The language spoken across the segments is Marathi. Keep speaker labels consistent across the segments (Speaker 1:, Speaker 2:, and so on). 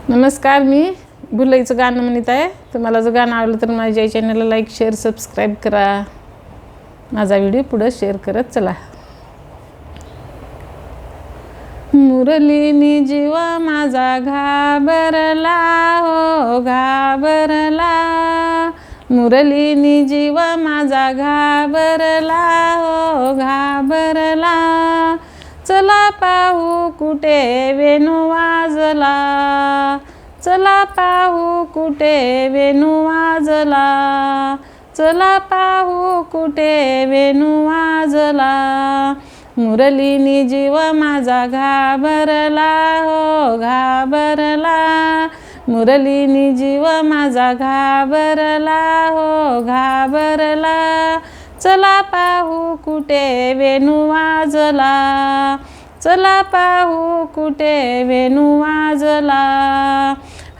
Speaker 1: नमस्कार, मी भुलईचं गाणं म्हणत आहे. तुम्हाला जर गाणं आवडलं तर माझ्या चॅनलला लाईक शेअर सबस्क्राईब करा. माझा व्हिडिओ पुढे शेअर करत चला. मुरलीनी जीवा माझा घाबरला हो घाबरला, मुरलीनी जीवा माझा घाबरला हो घाबरला. चला पाहू कुठे वेणू वाजला, चला पाहू कुठे वेणू वाजला, चला पाहू कुठे वेणू वाजला. मुरलीनी जीव माझा घाबरला हो घाबरला, मुरलीनी जीव माझा घाबरला हो घाबरला. चला पाहू कुठे वेणू वाजला, चला पाहू कुठे वेणू वाजला.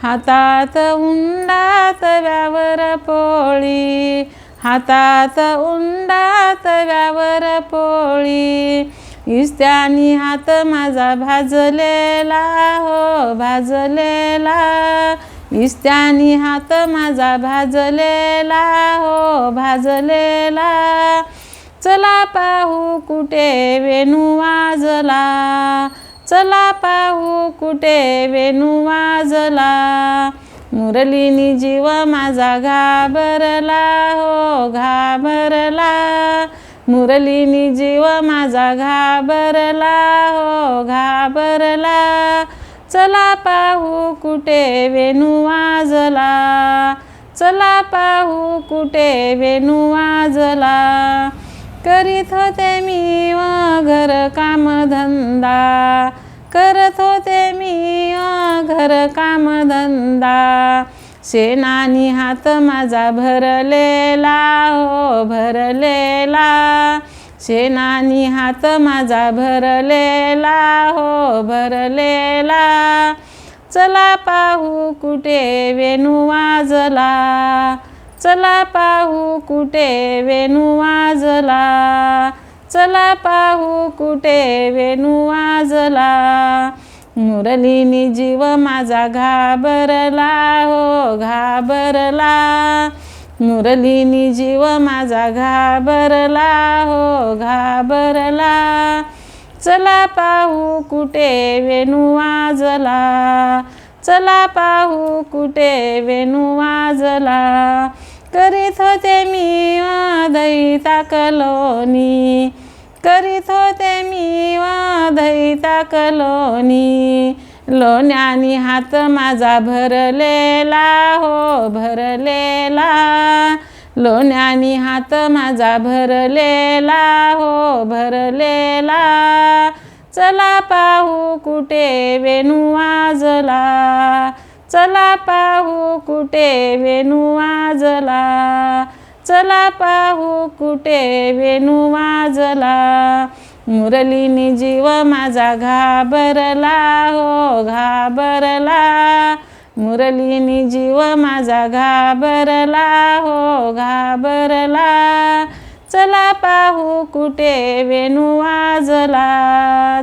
Speaker 1: हातात उंडा तव्यावर पोळी, हातात उंडा तव्यावर पोळी. इस्त्यानी हात माझा भाजलेला हो भाजलेला, इस्त्यानी हात माझा भाजलेला हो भाजलेला. चला पाहू कुठे वेणू वाजला, चला पाहू कुठे वेणू वाजला. मुरलीनी जीव माझा घाबरला हो घाबरला, मुरलीनी जीव माझा घाबरला हो घाबरला. चला पाहू कुठे वेणू वाजला, चला पाहू कुठे वेणू वाजला. करीत होते मी घर काम धंदा, करत होते मी घर काम धंदा. शेणानी हात माझा भरलेला हो भरलेला, शेणानी हात माझा भरलेला हो भरलेला. चला पाहू कुठे वेणू वाजला, चला पाहू कुठे वेणू वाजला, चला पाहू कुठे वेणू वाजला. मुरलीनी जीव माझा घाबरला हो घाबरला, मुरलीनी जीव माझा घाबरला हो घाबरला. चला पाहू कुठे वेणू वाजला, चला पाहू कुठे वेणू वाजला. करीत होते मी दही ताकलोनी, करीत होते मी दही ताकलोनी. लोण्यानी हात माझा भरलेला हो भरलेला, लोण्यानी हात माझा भरलेला हो भरलेला. चला पाहू कुठे वेणू वाजला, चला पाहू कुठे वेणू वाजला, चला पाहू कुठे वेणू वाजला. मुरलीनी जीव माझा घाबरला हो घाबरला, मुरलीनी जीव माझा घाबरला हो घाबरला. चला पाहू कुठे वेणू वाजला,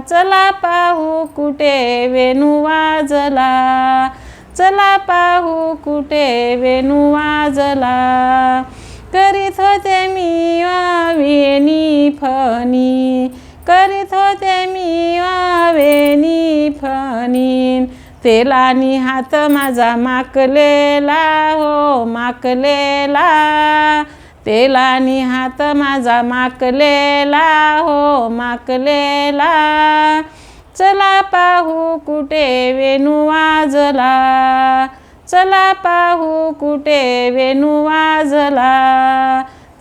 Speaker 1: चला पाहू कुठे वेणू वाजला, चला पाहू कुठे वेणू वाजला. करीत होते मी वेणी फणी, करीत होते मी वेणी फणी. तेलानी हात माझा माकलेला हो माकलेला, तेलानी हात माझा माकलेला हो माकलेला. चला पाहू कुठे वेणू वाजला, चला पाहू कुठे वेणू वाजला,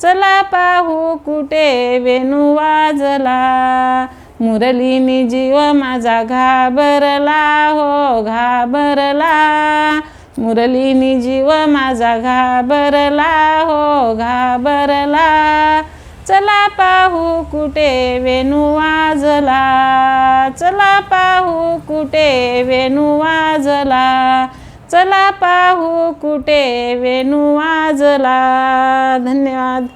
Speaker 1: चला पाहू कुठे वेणू वाजला. मुरलीनी जीव माझा घाबरला हो घाबरला, मुरलीनी जीव माझा घाबरला हो घाबरला. चला पाहू कुठे वेणू वाजला, चला पाहू कुठे वेणू वाजला, चला पाहू कुठे वेणू वाजला. धन्यवाद.